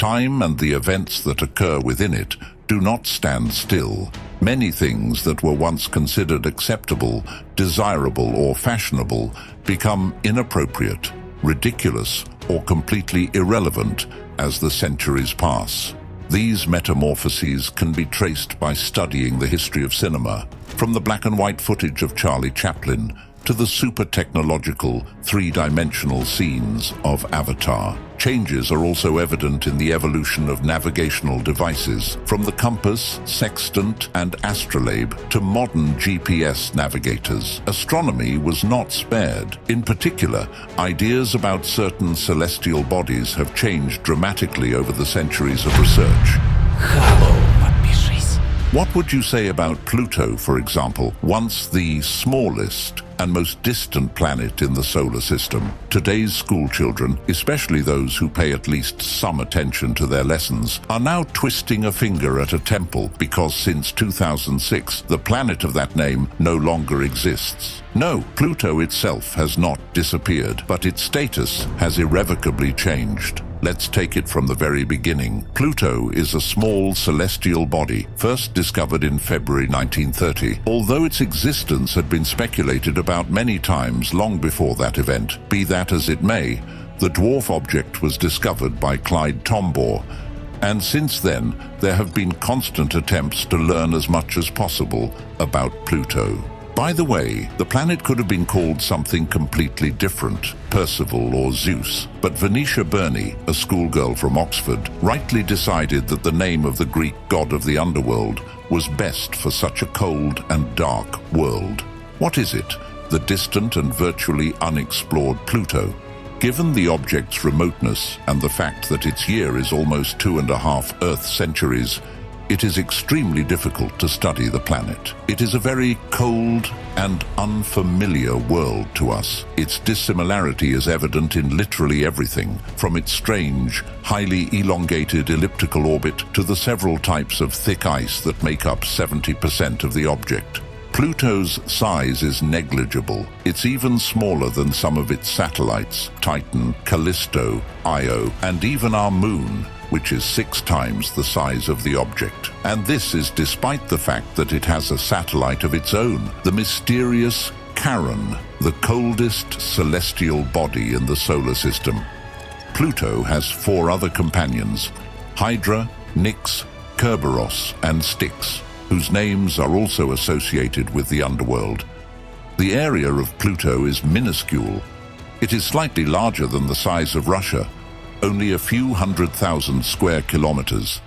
Time and the events that occur within it do not stand still. Many things that were once considered acceptable, desirable, or fashionable become inappropriate, ridiculous, or completely irrelevant as the centuries pass. These metamorphoses can be traced by studying the history of cinema, from the black and white footage of Charlie Chaplin to the super-technological, three-dimensional scenes of Avatar. Changes are also evident in the evolution of navigational devices, from the compass, sextant, and astrolabe to modern GPS navigators. Astronomy was not spared. In particular, ideas about certain celestial bodies have changed dramatically over the centuries of research. What would you say about Pluto, for example, once the smallest and most distant planet in the solar system? Today's school children, especially those who pay at least some attention to their lessons, are now twisting a finger at a temple because since 2006, the planet of that name no longer exists. No, Pluto itself has not disappeared, but its status has irrevocably changed. Let's take it from the very beginning. Pluto is a small celestial body, first discovered in February 1930. Although its existence had been speculated about many times long before that event, be that as it may, the dwarf object was discovered by Clyde Tombaugh, and since then there have been constant attempts to learn as much as possible about Pluto. By the way, the planet could have been called something completely different, Percival or Zeus, but Venetia Burney, a schoolgirl from Oxford, rightly decided that the name of the Greek god of the underworld was best for such a cold and dark world. What is it? The distant and virtually unexplored Pluto. Given the object's remoteness and the fact that its year is almost 2.5 Earth centuries, it is extremely difficult to study the planet. It is a very cold and unfamiliar world to us. Its dissimilarity is evident in literally everything, from its strange, highly elongated elliptical orbit to the several types of thick ice that make up 70% of the object. Pluto's size is negligible. It's even smaller than some of its satellites, Titan, Callisto, Io, and even our moon, which is 6 times the size of the object. And this is despite the fact that it has a satellite of its own, the mysterious Charon, the coldest celestial body in the solar system. Pluto has 4 other companions, Hydra, Nix, Kerberos, and Styx, whose names are also associated with the underworld. The area of Pluto is minuscule. It is slightly larger than the size of Russia, only a few 100,000 square kilometers.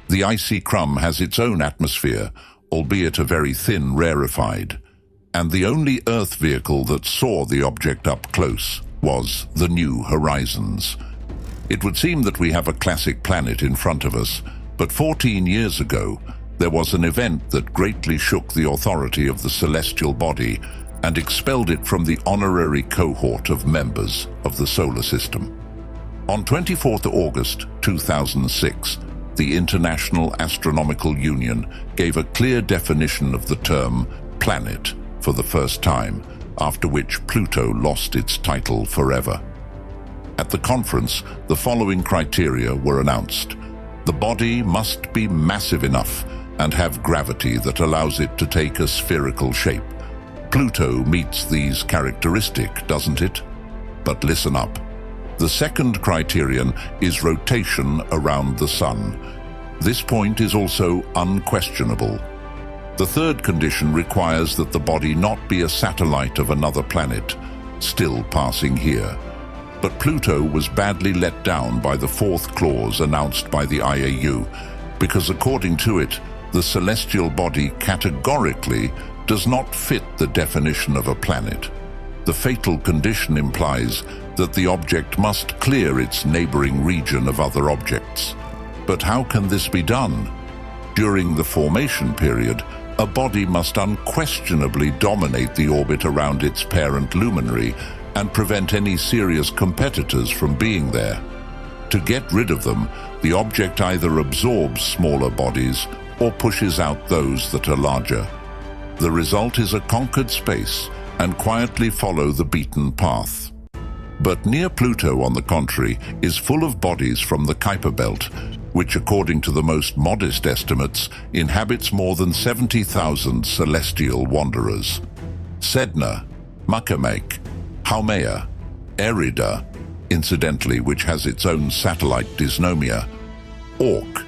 The icy crumb has its own atmosphere, albeit a very thin, rarefied. And the only Earth vehicle that saw the object up close was the New Horizons. It would seem that we have a classic planet in front of us, but 14 years ago, there was an event that greatly shook the authority of the celestial body and expelled it from the honorary cohort of members of the solar system. On 24th August 2006, the International Astronomical Union gave a clear definition of the term planet for the first time, after which Pluto lost its title forever. At the conference, the following criteria were announced. The body must be massive enough and have gravity that allows it to take a spherical shape. Pluto meets these characteristics, doesn't it? But listen up. The second criterion is rotation around the Sun. This point is also unquestionable. The third condition requires that the body not be a satellite of another planet, still passing here. But Pluto was badly let down by the 4th clause announced by the IAU, because according to it, the celestial body categorically does not fit the definition of a planet. The fatal condition implies that the object must clear its neighboring region of other objects. But how can this be done? During the formation period, a body must unquestionably dominate the orbit around its parent luminary and prevent any serious competitors from being there. To get rid of them, the object either absorbs smaller bodies or pushes out those that are larger. The result is a conquered space and quietly follow the beaten path. But near Pluto, on the contrary, is full of bodies from the Kuiper Belt, which, according to the most modest estimates, inhabits more than 70,000 celestial wanderers. Sedna, Makemake, Haumea, Erida, incidentally, which has its own satellite Dysnomia, Orc.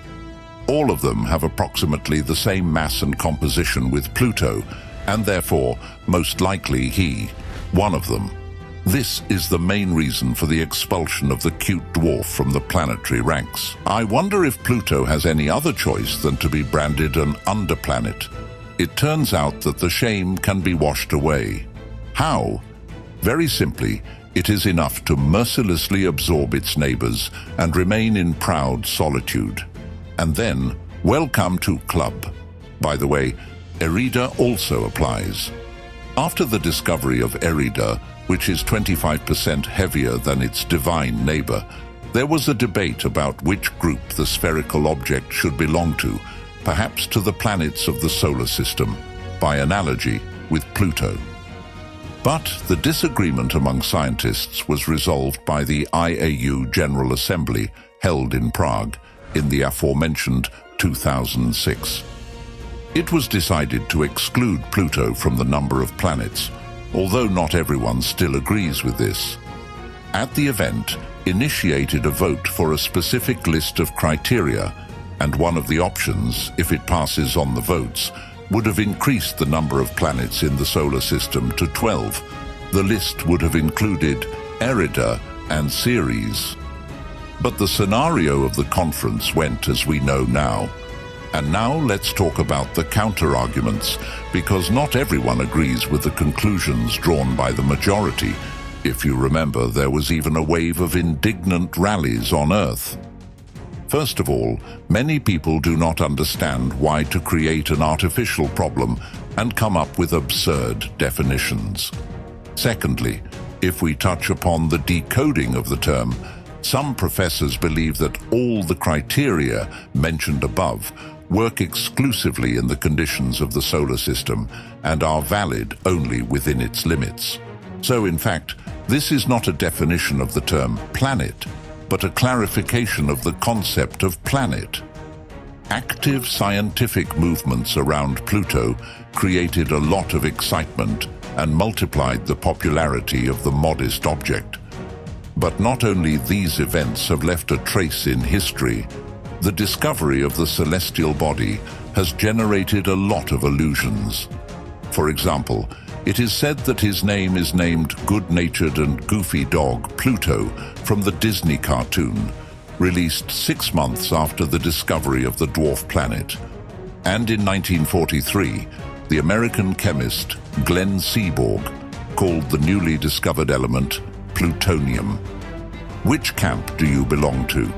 All of them have approximately the same mass and composition with Pluto, and therefore, most likely one of them. This is the main reason for the expulsion of the cute dwarf from the planetary ranks. I wonder if Pluto has any other choice than to be branded an underplanet. It turns out that the shame can be washed away. How? Very simply, it is enough to mercilessly absorb its neighbors and remain in proud solitude. And then, welcome to Club. By the way, Erida also applies. After the discovery of Erida, which is 25% heavier than its divine neighbor, there was a debate about which group the spherical object should belong to, perhaps to the planets of the solar system, by analogy with Pluto. But the disagreement among scientists was resolved by the IAU General Assembly held in Prague in the aforementioned 2006. It was decided to exclude Pluto from the number of planets, although not everyone still agrees with this. At the event, initiated a vote for a specific list of criteria, and one of the options, if it passes on the votes, would have increased the number of planets in the solar system to 12. The list would have included Erida and Ceres. But the scenario of the conference went as we know now. And now let's talk about the counter-arguments, because not everyone agrees with the conclusions drawn by the majority. If you remember, there was even a wave of indignant rallies on Earth. First of all, many people do not understand why to create an artificial problem and come up with absurd definitions. Secondly, if we touch upon the decoding of the term, some professors believe that all the criteria mentioned above work exclusively in the conditions of the solar system and are valid only within its limits. So, in fact, this is not a definition of the term planet, but a clarification of the concept of planet. Active scientific movements around Pluto created a lot of excitement and multiplied the popularity of the modest object. But not only these events have left a trace in history, the discovery of the celestial body has generated a lot of illusions. For example, it is said that his name is named good-natured and goofy dog Pluto from the Disney cartoon, released 6 months after the discovery of the dwarf planet. And in 1943, the American chemist Glenn Seaborg called the newly discovered element plutonium. Which camp do you belong to?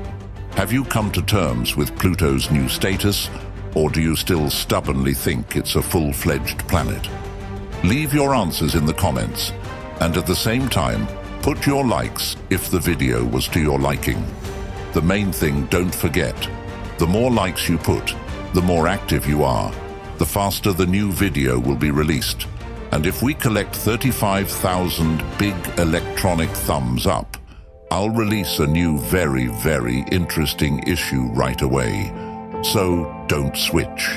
Have you come to terms with Pluto's new status, or do you still stubbornly think it's a full-fledged planet? Leave your answers in the comments, and at the same time, put your likes if the video was to your liking. The main thing, don't forget, the more likes you put, the more active you are, the faster the new video will be released. And if we collect 35,000 big electronic thumbs up, I'll release a new very, very interesting issue right away. So don't switch.